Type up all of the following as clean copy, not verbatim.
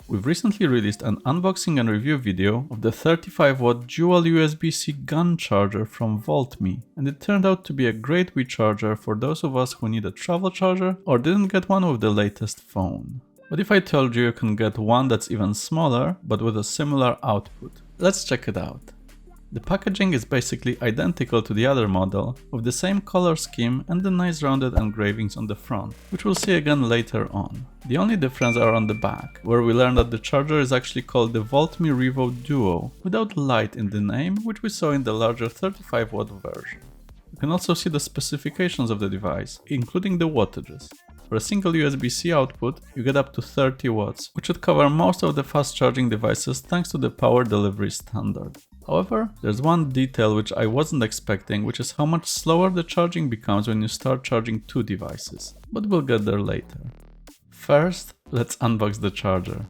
We've recently released an unboxing and review video of the 35-watt dual USB-C GaN charger from VOLTME, and it turned out to be a great Wii charger for those of us who need a travel charger or didn't get one with the latest phone. But if I told you can get one that's even smaller but with a similar output, let's check it out. The packaging is basically identical to the other model, with the same color scheme and the nice rounded engravings on the front, which we'll see again later on. The only difference are on the back, where we learn that the charger is actually called the VOLTME Revo Duo, without light in the name, which we saw in the larger 35-watt version. You can also see the specifications of the device, including the wattages. For a single USB-C output, you get up to 30 watts, which should cover most of the fast charging devices thanks to the power delivery standard. However, there's one detail which I wasn't expecting, which is how much slower the charging becomes when you start charging two devices, but we'll get there later. First, let's unbox the charger.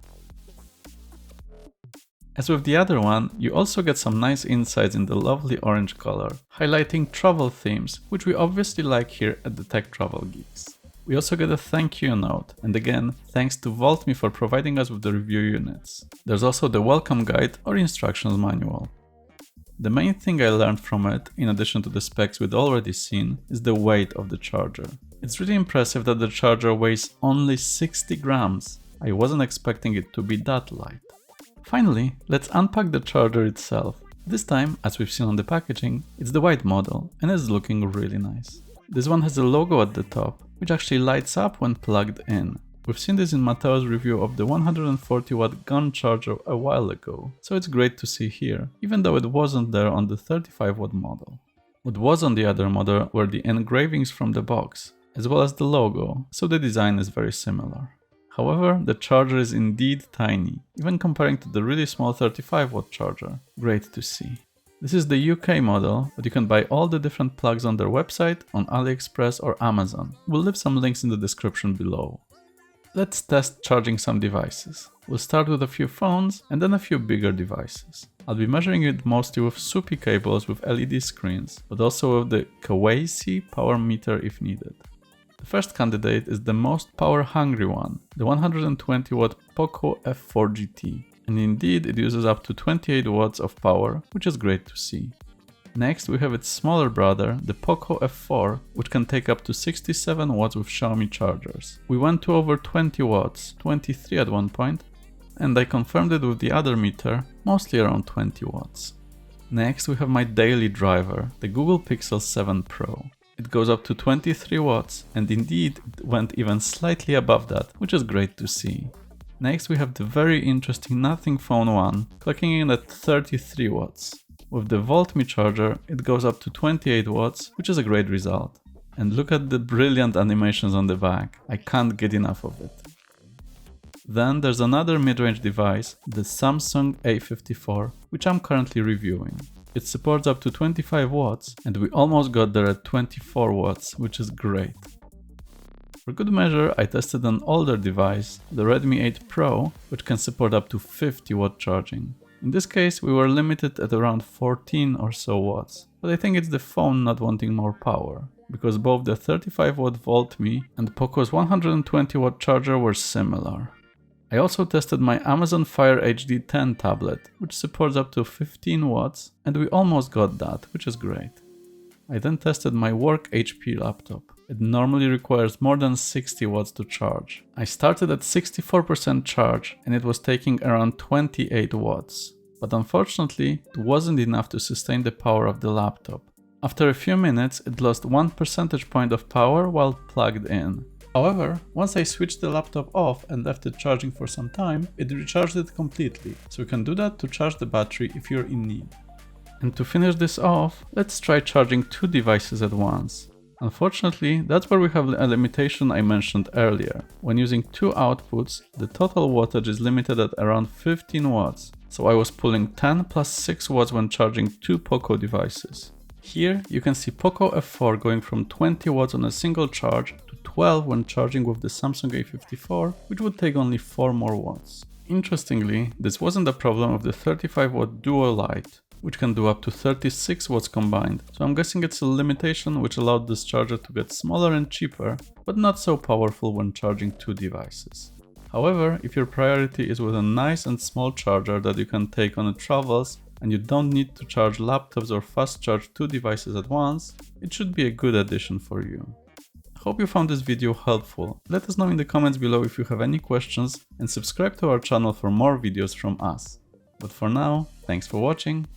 As with the other one, you also get some nice insights in the lovely orange color, highlighting travel themes, which we obviously like here at the Tech Travel Geeks. We also get a thank you note, and again, thanks to VOLTME for providing us with the review units. There's also the welcome guide or instructions manual. The main thing I learned from it, in addition to the specs we'd already seen, is the weight of the charger. It's really impressive that the charger weighs only 60 grams. I wasn't expecting it to be that light. Finally, let's unpack the charger itself. This time, as we've seen on the packaging, it's the white model and is looking really nice. This one has a logo at the top, which actually lights up when plugged in. We've seen this in Mateo's review of the 140-watt GaN charger a while ago, so it's great to see here, even though it wasn't there on the 35-watt model. What was on the other model were the engravings from the box, as well as the logo, so the design is very similar. However, the charger is indeed tiny, even comparing to the really small 35-watt charger. Great to see. This is the UK model, but you can buy all the different plugs on their website, on AliExpress or Amazon. We'll leave some links in the description below. Let's test charging some devices. We'll start with a few phones and then a few bigger devices. I'll be measuring it mostly with SUPI cables with LED screens, but also with the KWACE power meter if needed. The first candidate is the most power hungry one, the 120-watt POCO F4 GT. And indeed it uses up to 28 watts of power, which is great to see. Next we have its smaller brother, the POCO F4, which can take up to 67 watts with Xiaomi chargers. We went to over 20 watts, 23 at one point, and I confirmed it with the other meter, mostly around 20 watts. Next we have my daily driver, the Google Pixel 7 Pro. It goes up to 23 watts, and indeed it went even slightly above that, which is great to see. Next we have the very interesting Nothing Phone 1, clocking in at 33 watts. With the VOLTME charger, it goes up to 28 watts, which is a great result. And look at the brilliant animations on the back, I can't get enough of it. Then there's another mid-range device, the Samsung A54, which I'm currently reviewing. It supports up to 25 watts, and we almost got there at 24 watts, which is great. For good measure, I tested an older device, the Redmi 8 Pro, which can support up to 50 watt charging. In this case, we were limited at around 14 or so watts, but I think it's the phone not wanting more power, because both the 35 watt VOLTME and POCO's 120 watt charger were similar. I also tested my Amazon Fire HD 10 tablet, which supports up to 15 watts, and we almost got that, which is great. I then tested my work HP laptop. It normally requires more than 60 watts to charge. I started at 64% charge and it was taking around 28 watts. But unfortunately, it wasn't enough to sustain the power of the laptop. After a few minutes, it lost 1 percentage point of power while plugged in. However, once I switched the laptop off and left it charging for some time, it recharged it completely. So you can do that to charge the battery if you're in need. And to finish this off, let's try charging two devices at once. Unfortunately, that's where we have a limitation I mentioned earlier. When using two outputs, the total wattage is limited at around 15 watts, so I was pulling 10 plus 6 watts when charging two POCO devices. Here you can see POCO F4 going from 20 watts on a single charge to 12 when charging with the Samsung A54, which would take only 4 more watts. Interestingly, this wasn't a problem of the 35 watt duo light, which can do up to 36 watts combined, so I'm guessing it's a limitation which allowed this charger to get smaller and cheaper, but not so powerful when charging two devices. However, if your priority is with a nice and small charger that you can take on the travels and you don't need to charge laptops or fast charge two devices at once, it should be a good addition for you. Hope you found this video helpful. Let us know in the comments below if you have any questions and subscribe to our channel for more videos from us. But for now, thanks for watching